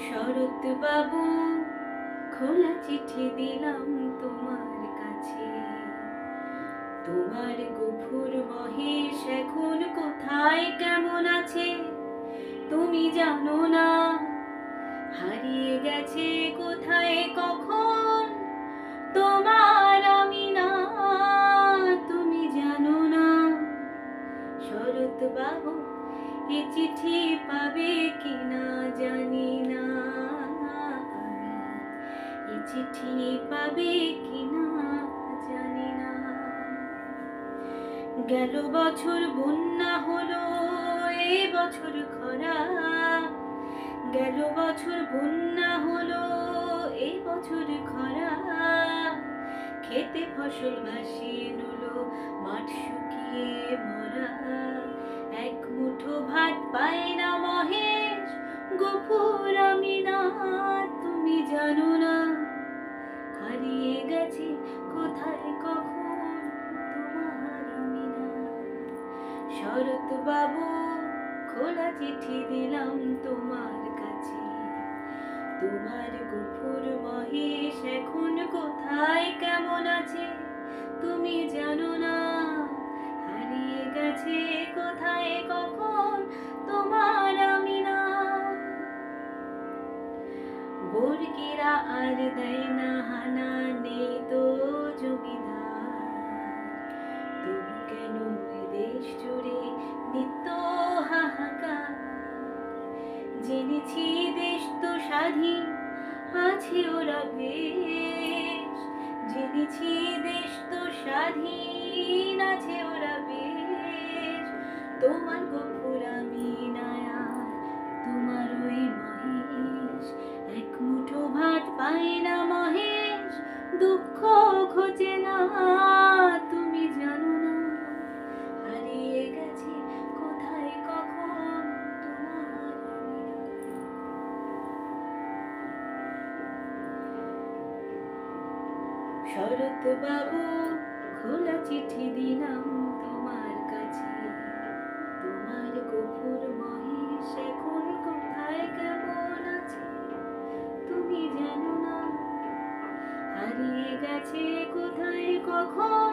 শরৎ বাবু, খোলা চিঠি দিলাম তোমার কাছে। তোমার গফুর মহেশ এখন কোথায় কেমন আছে তুমি জানো না। হারিয়ে গেছে কোথায় কখন তোমার আমি না, তুমি জানো না। শরৎ বাবু, এ চিঠি পাবে কিনা জানি না, এ চিঠি পাবে কিনা জানি না। গেল বছর বন্যা হলো, এ বছর খরা। গেল বছর বন্যা হলো, এ বছর খরা। খেতে ফসল ভাসিয়ে নিলো, মাঠ শুকিয়ে মরা। এক মুঠো ভাত পায় না মহেশ, গফুর আমি না, তুমি জানো না। হারিয়ে গেছে কোথায় কখন তোমার আমি না। শরৎ বাবু, খোলা চিঠি দিলাম তোমার কাছে। তোমার গফুর মহেশ এখন কোথায় কেমন আছে তুমি জানো না। হারিয়ে গেছে কোথায় কখন তোমার আমি না। বর্গিরা আর দেয় না হানা, নেই তো জমিদার। তবু কেন এ দেশ জুড়ে নিত্য হাহাকার। জেনেছি দেশ তো স্বাধীন, আছে ওরা বেশ। জেনেছি দেশ তো স্বাধীন, আছে ওরা বেশ। তোমার গফুর আমি না আর, তোমার ওই মহেশ। এক মুঠো ভাত পায় না মহেশ, দুঃখ ঘোচে না, তুমি জানো না। হারিয়ে গেছে কোথায় কখন তোমার আমি না। শরৎ বাবু, খোলা চিঠি দিলাম তোমার কাছে। তোমার গফুর মহেশ এখন কোথায় কেমন আছে তুমি জানো না। হারিয়ে গেছে কোথায় কখন